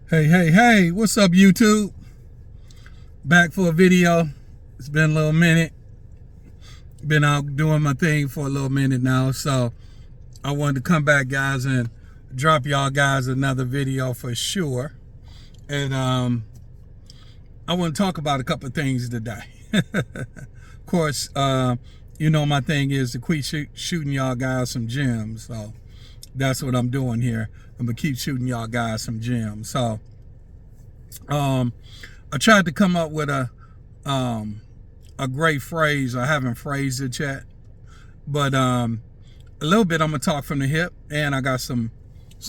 Hey, what's up, YouTube? Back for a video. It's been a little minute. Been out doing my thing for a little minute now, so I wanted to come back, guys, and drop y'all guys another video for sure. And I want to talk about a couple of things today. Of course, you know my thing is to keep shooting y'all guys some gems, so that's what I'm doing here. I'm gonna keep shooting y'all guys some gems. So I tried to come up with a great phrase. I haven't phrased it yet, but a little bit I'm gonna talk from the hip, and I got some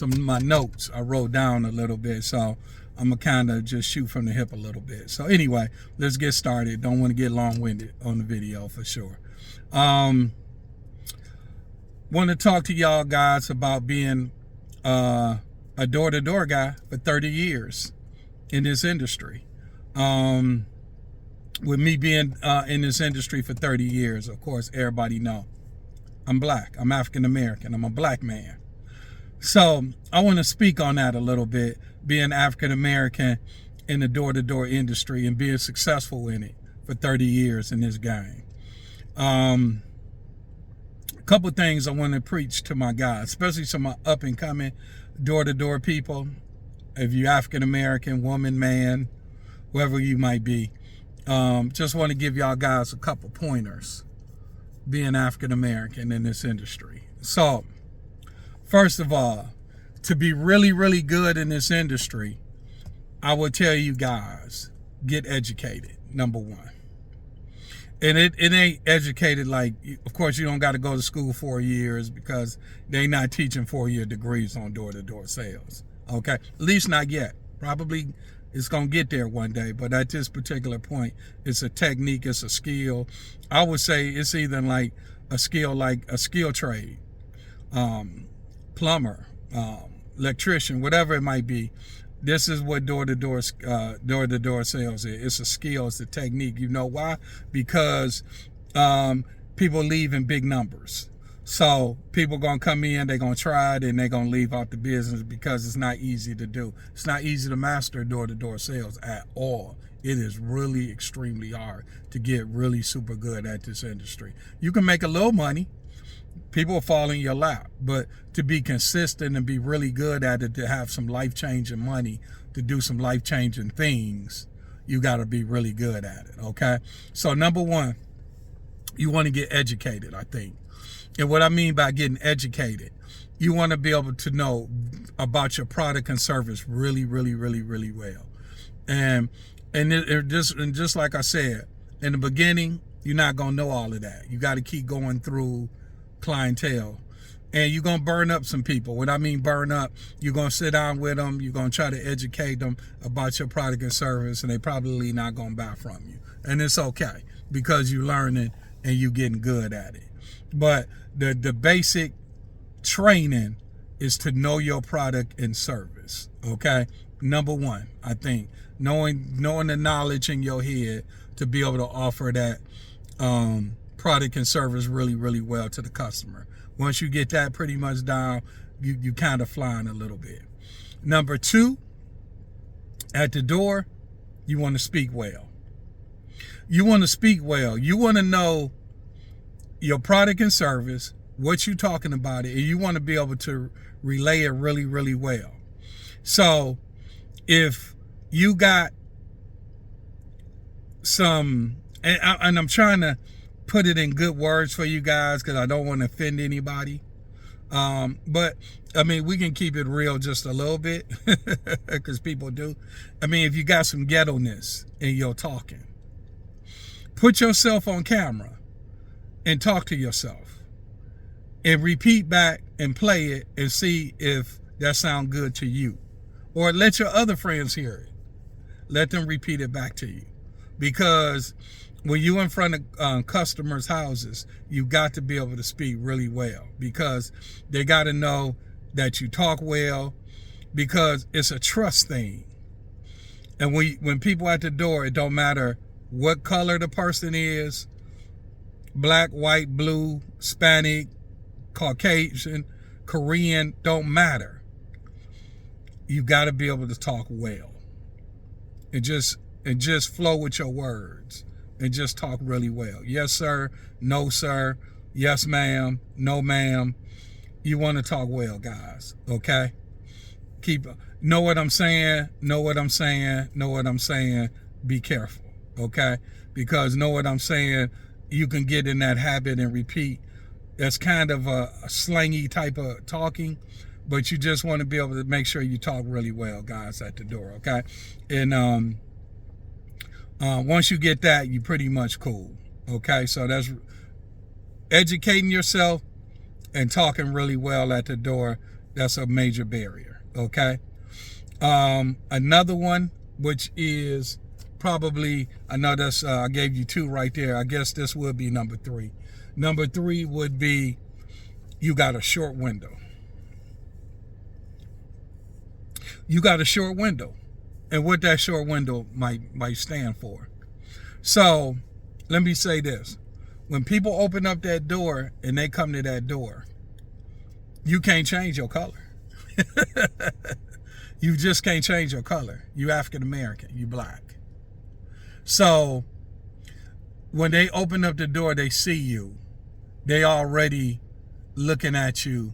of my notes I wrote down a little bit, so I'm gonna kind of just shoot from the hip a little bit. So anyway, let's get started. Don't want to get long-winded on the video for sure. Want to talk to y'all guys about being a door-to-door guy for 30 years in this industry. With me being in this industry for 30 years, of course, everybody know I'm black. I'm African American. I'm a black man. So I want to speak on that a little bit, being African American in the door-to-door industry and being successful in it for 30 years in this game. A couple things I want to preach to my guys, especially to my up-and-coming door-to-door people. If you're African American, woman, man, whoever you might be, just want to give y'all guys a couple pointers being African American in this industry. So first of all, to be really, really good in this industry, I would tell you guys, get educated, number one. And it ain't educated like, of course, you don't got to go to school 4 years, because they not teaching 4-year degrees on door-to-door sales. Okay, at least not yet. Probably it's gonna get there one day, but at this particular point, it's a technique, it's a skill. I would say it's either like a skill trade, plumber, electrician, whatever it might be. This is what door-to-door sales is. It's a skill, it's a technique. You know why? Because people leave in big numbers. So people gonna come in, they're gonna try it, and they're gonna leave out the business because it's not easy to do. It's not easy to master door-to-door sales at all. It is really extremely hard to get really super good at this industry. You can make a little money. People will fall in your lap, but to be consistent and be really good at it, to have some life-changing money, to do some life-changing things, you got to be really good at it, okay? So number one, you want to get educated, I think. And what I mean by getting educated, you want to be able to know about your product and service really, really, really, really well. And just like I said, in the beginning, you're not going to know all of that. You got to keep going through clientele, and you're going to burn up some people. What I mean burn up, you're going to sit down with them, you're going to try to educate them about your product and service, and they probably not going to buy from you. And it's okay, because you're learning and you're getting good at it. But the basic training is to know your product and service, okay? Number one, I think, knowing the knowledge in your head to be able to offer that product and service really, really well to the customer. Once you get that pretty much down, you kind of flying a little bit. Number two, at the door, you want to speak well. You want to speak well. You want to know your product and service, what you're talking about it, and you want to be able to relay it really, really well. So if you got some, and I'm trying to put it in good words for you guys because I don't want to offend anybody. But I mean, we can keep it real just a little bit because people do. I mean, if you got some ghetto-ness in your talking, put yourself on camera and talk to yourself and repeat back and play it and see if that sounds good to you, or let your other friends hear it. Let them repeat it back to you, because when you're in front of customers' houses, you got to be able to speak really well, because they got to know that you talk well, because it's a trust thing. And when people at the door, it don't matter what color the person is, black, white, blue, Hispanic, Caucasian, Korean, don't matter. you got to be able to talk well. And just flow with your words. And just talk really well. Yes, sir. No, sir. Yes, ma'am. No, ma'am. You want to talk well, guys. Okay? Know what I'm saying. Know what I'm saying. Know what I'm saying. Be careful. Okay? Because know what I'm saying, you can get in that habit and repeat. That's kind of a slangy type of talking, but you just want to be able to make sure you talk really well, guys, at the door. Okay? And once you get that, you're pretty much cool. Okay? So that's educating yourself and talking really well at the door. That's a major barrier. Okay? Another one, which is probably, I know that's, I gave you two right there. I guess this would be number 3. Number 3 would be, you got a short window. You got a short window. And what that short window might stand for. So, let me say this. When people open up that door and they come to that door, you can't change your color. You just can't change your color. You African American. You black. So, when they open up the door, they see you. They already looking at you,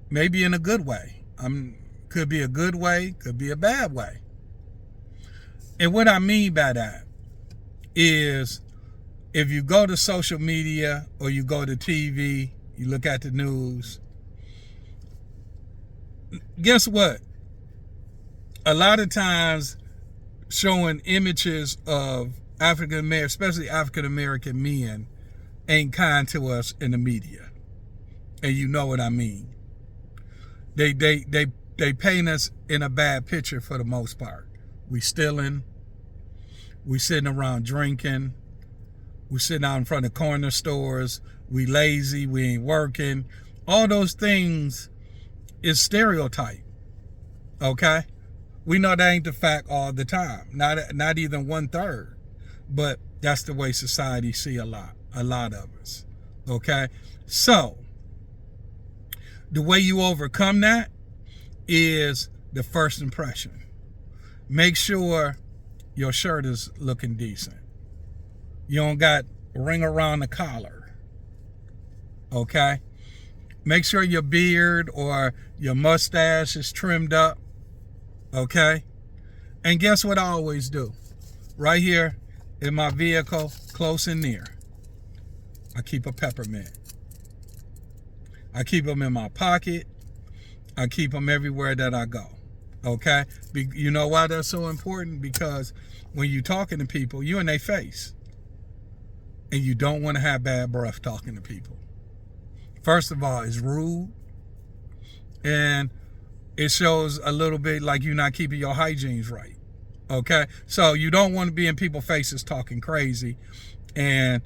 maybe in a good way. Could be a good way, could be a bad way. And what I mean by that is, if you go to social media or you go to TV, you look at the news, guess what? A lot of times showing images of African American, especially African American men, ain't kind to us in the media. And you know what I mean. They paint us in a bad picture for the most part. We stealing, we sitting around drinking, we sitting out in front of corner stores, we lazy, we ain't working. All those things is stereotype. Okay? We know that ain't the fact all the time. Not even 1/3. But that's the way society see a lot of us. Okay? So, the way you overcome that is the first impression. Make sure your shirt is looking decent. You don't got ring around the collar. Okay? Make sure your beard or your mustache is trimmed up. Okay? And guess what I always do? Right here in my vehicle, close and near, I keep a peppermint. I keep them in my pocket. I keep them everywhere that I go. Okay? You know why that's so important? Because when you're talking to people, you're in their face. And you don't want to have bad breath talking to people. First of all, it's rude. And it shows a little bit like you're not keeping your hygienes right. Okay? So you don't want to be in people's faces talking crazy. And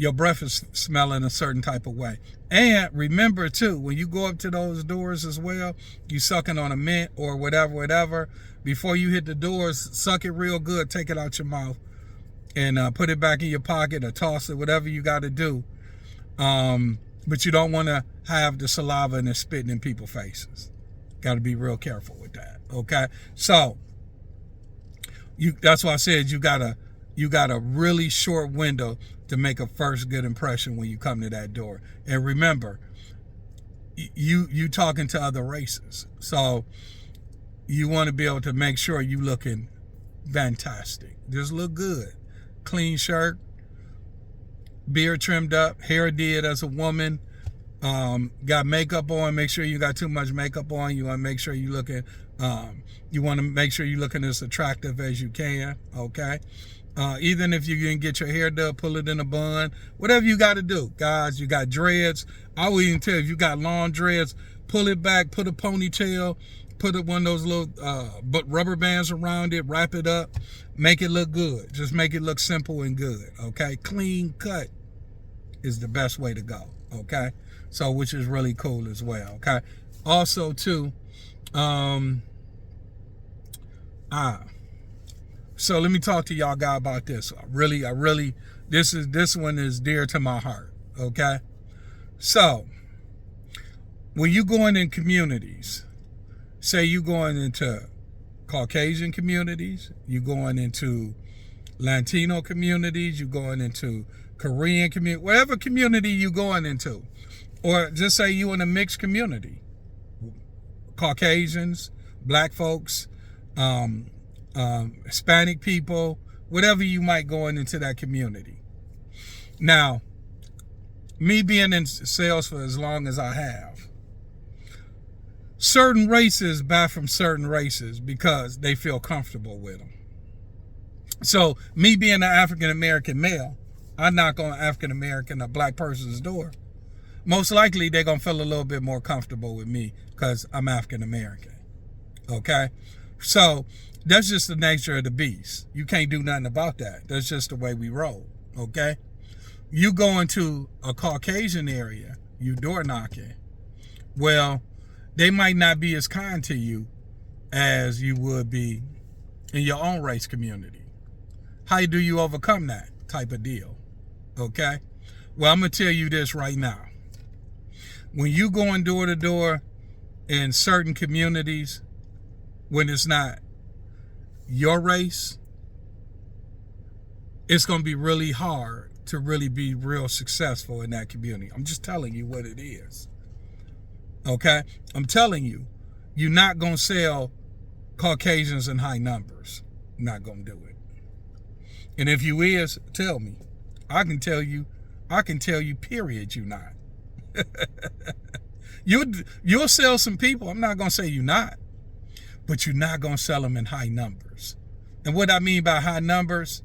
your breath is smelling a certain type of way. And remember too, when you go up to those doors as well, you sucking on a mint or whatever. Before you hit the doors, suck it real good, take it out your mouth, and put it back in your pocket or toss it, whatever you got to do. But you don't want to have the saliva and the spitting in people's faces. Got to be real careful with that. Okay? So, that's why I said you got a really short window to make a first good impression when you come to that door. And remember, you talking to other races. So you want to be able to make sure you looking fantastic. Just look good. Clean shirt, beard trimmed up, hair did as a woman, got makeup on. Make sure you got too much makeup on. You want to make sure you looking as attractive as you can. Okay? Even if you can get your hair done, pull it in a bun, whatever you got to do. Guys, you got dreads. I would even tell you, if you got long dreads, pull it back, put a ponytail, put one of those little rubber bands around it, wrap it up, make it look good. Just make it look simple and good, okay? Clean cut is the best way to go, okay? So, which is really cool as well, okay? Also, too, so let me talk to y'all guys about this. I really, this one is dear to my heart, okay? So, when you going in communities, say you going into Caucasian communities, you going into Latino communities, you going into Korean community, whatever community you going into, or just say you in a mixed community, Caucasians, black folks, Hispanic people, whatever you might go into that community. Now, me being in sales for as long as I have, certain races buy from certain races because they feel comfortable with them. So me being an African-American male, I knock on African-American, a black person's door. Most likely they're going to feel a little bit more comfortable with me because I'm African-American. Okay? So that's just the nature of the beast. You can't do nothing about that. That's just the way we roll. Okay? You go into a Caucasian area, you door knocking. Well, they might not be as kind to you as you would be in your own race community. How do you overcome that type of deal? Okay? Well, I'm going to tell you this right now. When you going door to door in certain communities, when it's not your race, it's going to be really hard to really be real successful in that community. I'm just telling you what it is. Okay? I'm telling you, you're not going to sell Caucasians in high numbers. You're not going to do it. And if you is, tell me. I can tell you, period, you not. You'll sell some people. I'm not going to say you're not. But you're not going to sell them in high numbers. And what I mean by high numbers,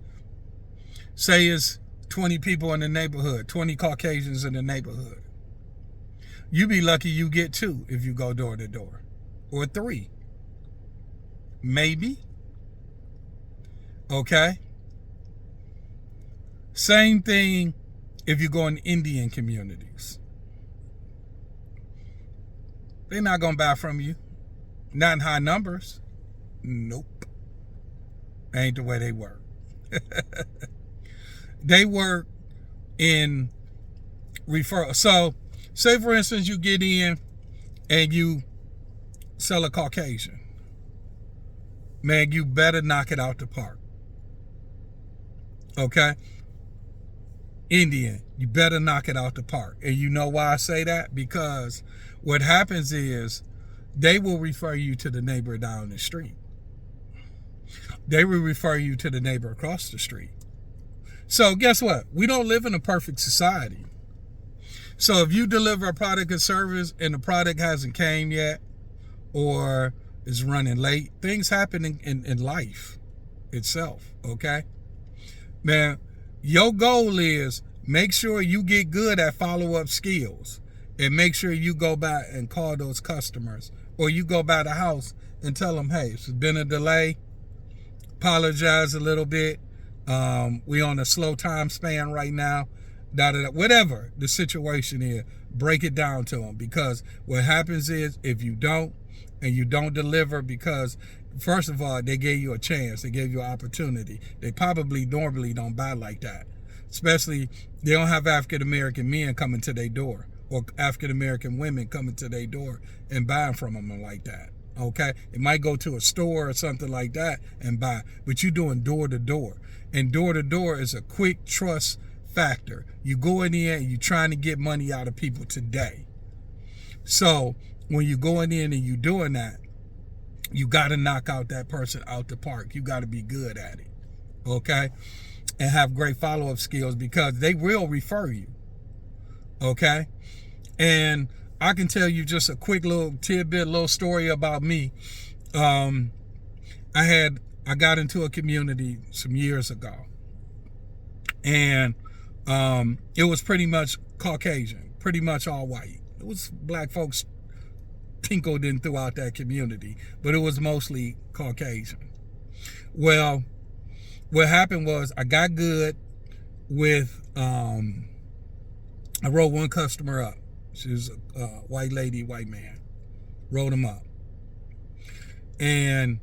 say it's 20 people in the neighborhood, 20 Caucasians in the neighborhood. You be lucky you get 2 if you go door to door. Or 3. Maybe. Okay? Same thing if you go in Indian communities. They're not going to buy from you. Not in high numbers. Nope. Ain't the way they work. They work in referral. So, say for instance, you get in and you sell a Caucasian. Man, you better knock it out the park. Okay? Indian, you better knock it out the park. And you know why I say that? Because what happens is they will refer you to the neighbor down the street. They will refer you to the neighbor across the street. So guess what? We don't live in a perfect society. So if you deliver a product or service and the product hasn't came yet or is running late, things happen in life itself, okay? Man, your goal is make sure you get good at follow-up skills and make sure you go back and call those customers, or you go by the house and tell them, hey, it's been a delay, apologize a little bit, we on a slow time span right now, whatever the situation is, break it down to them. Because what happens is if you don't, and you don't deliver, because first of all, they gave you a chance, they gave you an opportunity. They probably normally don't buy like that. Especially, they don't have African-American men coming to their door or African-American women coming to their door and buying from them like that. Okay? It might go to a store or something like that and buy, but you're doing door to door. And door to door is a quick trust factor. You go in there and you're trying to get money out of people today. So when you're going in and you're doing that, you got to knock out that person out the park. You got to be good at it. Okay? And have great follow-up skills, because they will refer you. Okay? And I can tell you just a quick little tidbit, little story about me. I got into a community some years ago, and it was pretty much Caucasian, pretty much all white. It was black folks tinkled in throughout that community, but it was mostly Caucasian. Well, what happened was I got good with, I wrote one customer up. She was a white lady, white man. Wrote him up. And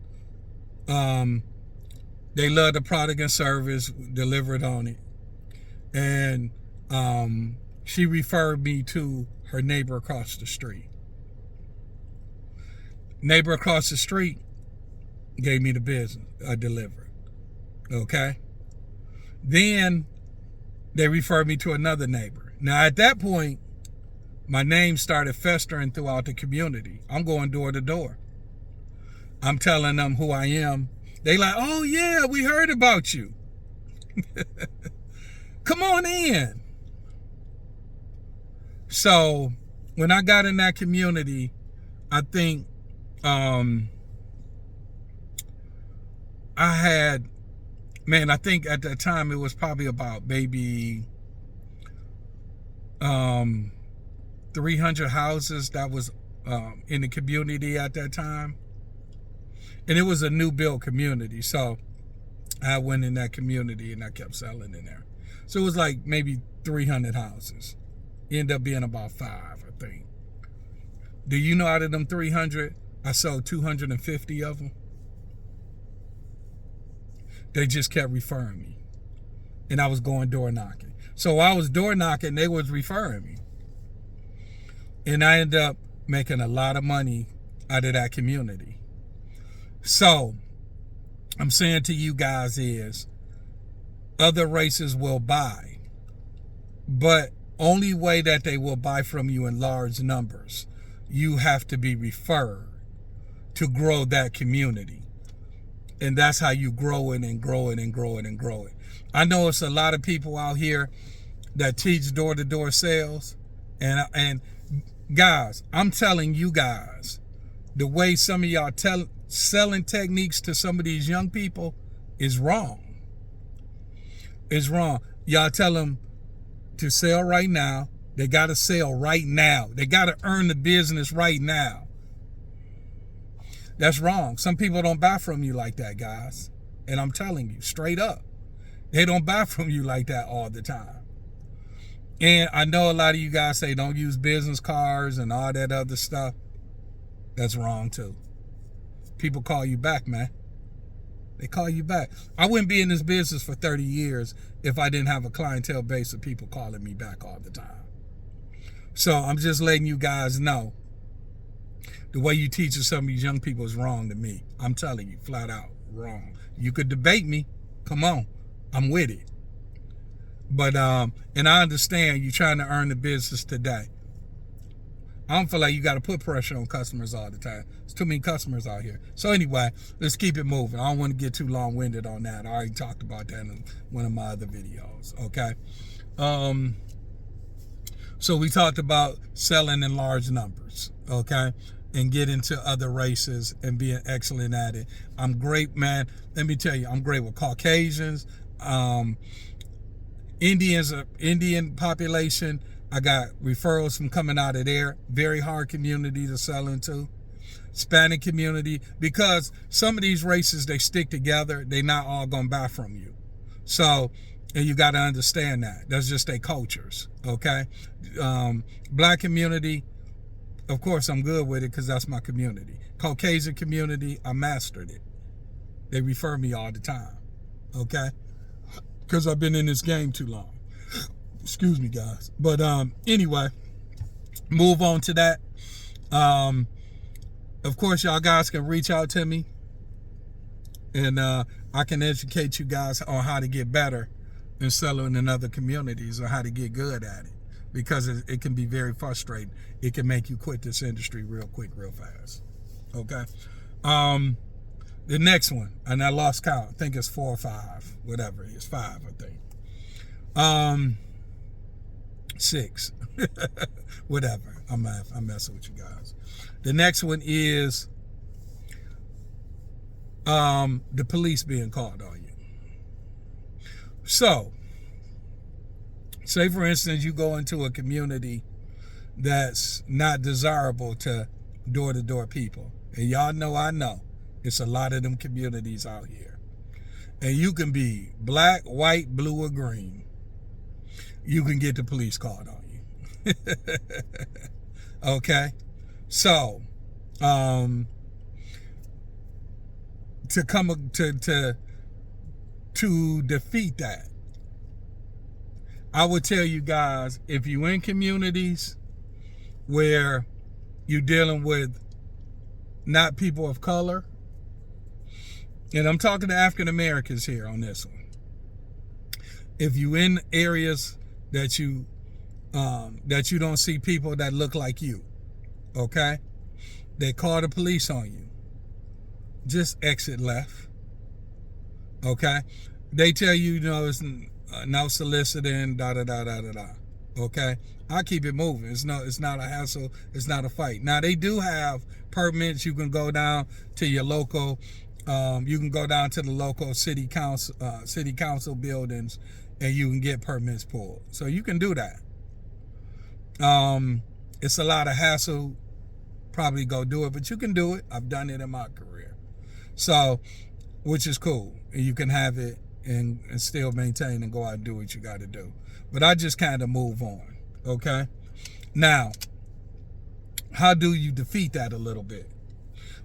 they loved the product and service, delivered on it. And she referred me to her neighbor across the street. Neighbor across the street gave me the business. I delivered. Okay. Then they referred me to another neighbor. Now at that point, my name started festering throughout the community. I'm going door to door. I'm telling them who I am. They like, oh yeah, we heard about you. Come on in. So when I got in that community, I think I think at that time it was probably about maybe 300 houses that was in the community at that time. And it was a new build community. So I went in that community and I kept selling in there. So it was like maybe 300 houses. Ended up being about 5, I think. Do you know out of them 300, I sold 250 of them? They just kept referring me. And I was going door knocking. So while I was door knocking, they was referring me. And I ended up making a lot of money out of that community. So I'm saying to you guys is, other races will buy, but only way that they will buy from you in large numbers, you have to be referred to grow that community. And that's how you grow it and grow it and grow it and grow it. I know it's a lot of people out here that teach door-to-door sales. And guys, I'm telling you guys, the way some of y'all selling techniques to some of these young people is wrong. It's wrong. Y'all tell them to sell right now. They got to sell right now. They got to earn the business right now. That's wrong. Some people don't buy from you like that, guys. And I'm telling you, straight up. They don't buy from you like that all the time. And I know a lot of you guys say don't use business cards and all that other stuff. That's wrong too. People call you back, man. They call you back. I wouldn't be in this business for 30 years if I didn't have a clientele base of people calling me back all the time. So I'm just letting you guys know the way you teach some of these young people is wrong to me. I'm telling you, flat out wrong. You could debate me. Come on. I'm with it. But, and I understand you're trying to earn the business today. I don't feel like you got to put pressure on customers all the time. There's too many customers out here. So anyway, let's keep it moving. I don't want to get too long-winded on that. I already talked about that in one of my other videos, okay? So we talked about selling in large numbers, okay? And get into other races and being excellent at it. I'm great, man. Let me tell you, I'm great with Caucasians, Indian population. I got referrals from coming out of there. Very hard community to sell into. Hispanic community, because some of these races, they stick together. They're not all going to buy from you. So, and you got to understand that. That's just their cultures, okay? Black community, of course, I'm good with it because that's my community. Caucasian community, I mastered it. They refer me all the time, okay? Because I've been in this game too long. Excuse me, guys. But anyway, move on to that. Of course, y'all guys can reach out to me. And I can educate you guys on how to get better in selling in other communities or how to get good at it. Because it can be very frustrating. It can make you quit this industry real quick, real fast. Okay? The next one, and I lost count. I think it's 4 or 5. Whatever it is. 5, I think. 6. Whatever. I'm messing with you guys. The next one is the police being called on you. So, say for instance, you go into a community that's not desirable to door-to-door people. And y'all know I know. It's a lot of them communities out here. And you can be black, white, blue, or green. You can get the police called on you. Okay? So, to defeat that, I would tell you guys, if you're in communities where you're dealing with not people of color. And I'm talking to African Americans here on this one. If you in areas that you don't see people that look like you, okay? They call the police on you. Just exit left, okay? They tell you, it's no soliciting, okay? I keep it moving. It's not a hassle. It's not a fight. Now, they do have permits. You can go down to your local, you can go down to the local city council buildings, and you can get permits pulled. So you can do that. It's a lot of hassle. Probably go do it, but you can do it. I've done it in my career. So, which is cool. You can have it and still maintain and go out and do what you got to do. But I just kind of move on, okay? Now, how do you defeat that a little bit?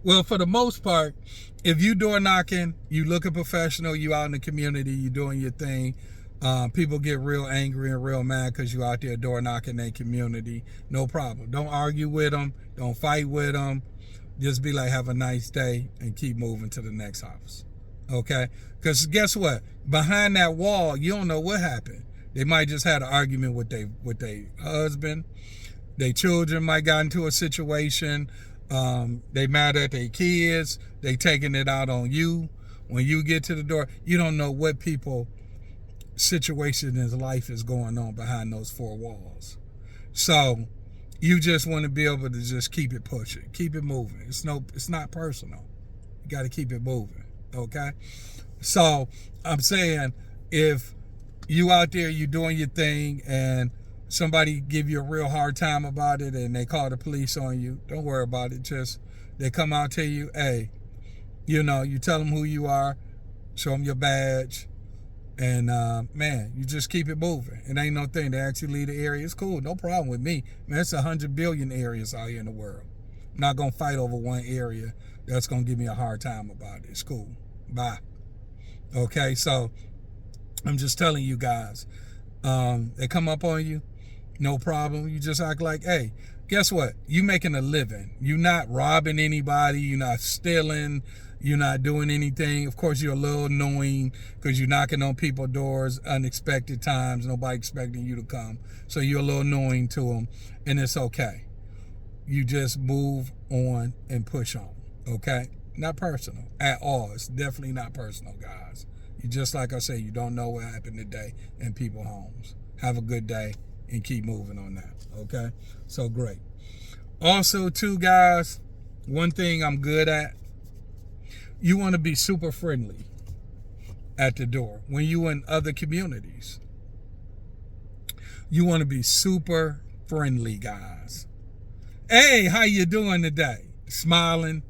Well, for the most part, if you door knocking, you looking professional, you out in the community, you doing your thing, people get real angry and real mad because you out there door knocking their community. No problem. Don't argue with them. Don't fight with them. Just be like, have a nice day and keep moving to the next house. Okay? Because guess what? Behind that wall, you don't know what happened. They might just had an argument with their husband. Their children might got into a situation. They mad at their kids. They taking it out on you. When you get to the door, you don't know what people situation in his life is going on behind those four walls. So you just want to be able to just keep it pushing, keep it moving. It's not personal. You got to keep it moving. Okay. So I'm saying, if you out there, you doing your thing, and somebody give you a real hard time about it and they call the police on you, don't worry about it. Just, they come out to you, hey, you tell them who you are, show them your badge, and man, you just keep it moving. It ain't no thing. They actually leave the area. It's cool. No problem with me. Man, it's 100 billion areas out here in the world. I'm not going to fight over one area that's going to give me a hard time about it. It's cool. Bye. Okay, so I'm just telling you guys, they come up on you, no problem. You just act like, hey, guess what? You making a living. You're not robbing anybody. You're not stealing. You're not doing anything. Of course, you're a little annoying because you're knocking on people's doors unexpected times. Nobody expecting you to come. So you're a little annoying to them, and it's okay. You just move on and push on, okay? Not personal at all. It's definitely not personal, guys. You just, like I say, you don't know what happened today in people's homes. Have a good day and keep moving on that, okay? So great. Also, too, guys, one thing I'm good at, you want to be super friendly at the door. When you in other communities, you want to be super friendly, guys. Hey, how you doing today? Smiling.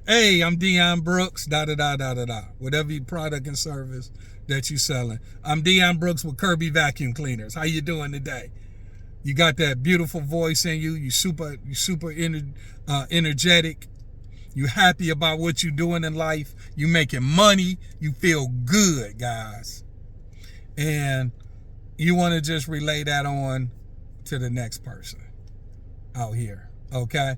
Hey, I'm Deon Brooks, whatever your product and service that you selling. I'm Deon Brooks with Kirby Vacuum Cleaners. How you doing today? You got that beautiful voice in you. You super energetic. You happy about what you're doing in life. You making money. You feel good, guys. And you want to just relay that on to the next person out here, okay?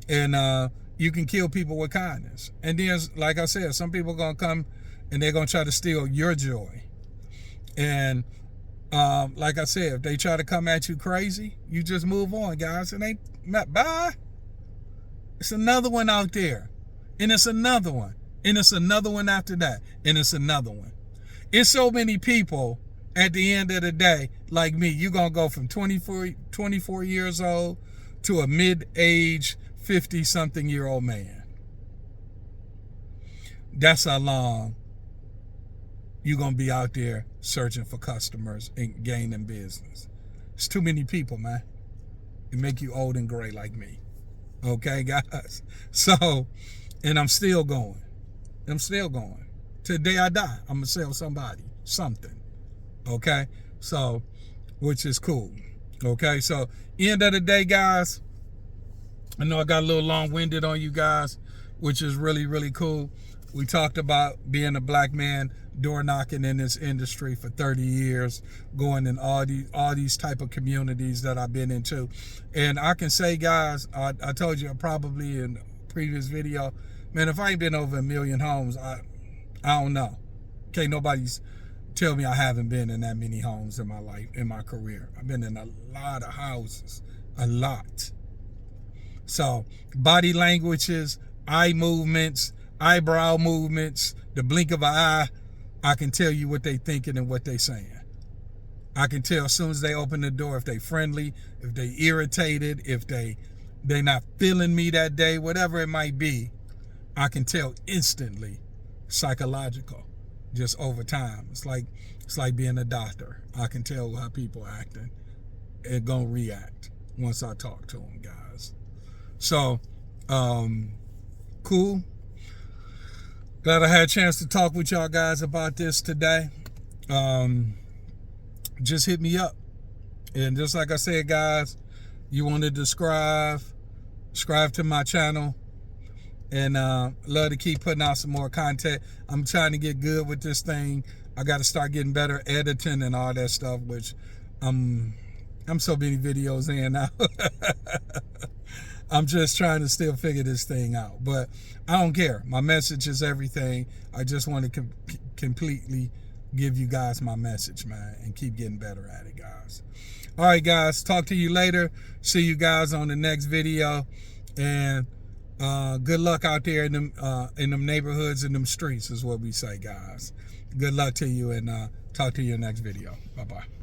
And you can kill people with kindness. And then, like I said, some people are going to come and they're going to try to steal your joy. And like I said, if they try to come at you crazy, you just move on, guys. It ain't, bye. It's another one out there. And it's another one. And it's another one after that. And it's another one. It's so many people at the end of the day, like me. You're going to go from 24 years old to a mid-age 50-something-year-old man. That's how long you're going to be out there searching for customers and gaining business. It's too many people, man. It make you old and gray like me. Okay, guys? So, and I'm still going. Till the day I die, I'm going to sell somebody something. Okay? So, which is cool. Okay? So, end of the day, guys, I know I got a little long-winded on you guys, which is really, really cool. We talked about being a black man door knocking in this industry for 30 years, going in all these type of communities that I've been into. And I can say, guys, I told you probably in a previous video, man, if I ain't been over 1 million homes, I don't know. Can't nobody's tell me I haven't been in that many homes in my life, in my career. I've been in a lot of houses, a lot. So body languages, eye movements, eyebrow movements, the blink of an eye, I can tell you what they thinking and what they saying. I can tell as soon as they open the door if they friendly, if they irritated, if they not feeling me that day, whatever it might be. I can tell instantly, psychological, just over time. It's like being a doctor. I can tell how people acting and gonna react once I talk to them, guys. So, cool. Glad I had a chance to talk with y'all guys about this today. Just hit me up. And just like I said, guys, you want to subscribe to my channel. And love to keep putting out some more content. I'm trying to get good with this thing. I got to start getting better editing and all that stuff, which I'm so many videos in now. I'm just trying to still figure this thing out. But I don't care. My message is everything. I just want to completely give you guys my message, man, and keep getting better at it, guys. All right, guys. Talk to you later. See you guys on the next video. And good luck out there in them neighborhoods and them streets is what we say, guys. Good luck to you, and talk to you in the next video. Bye-bye.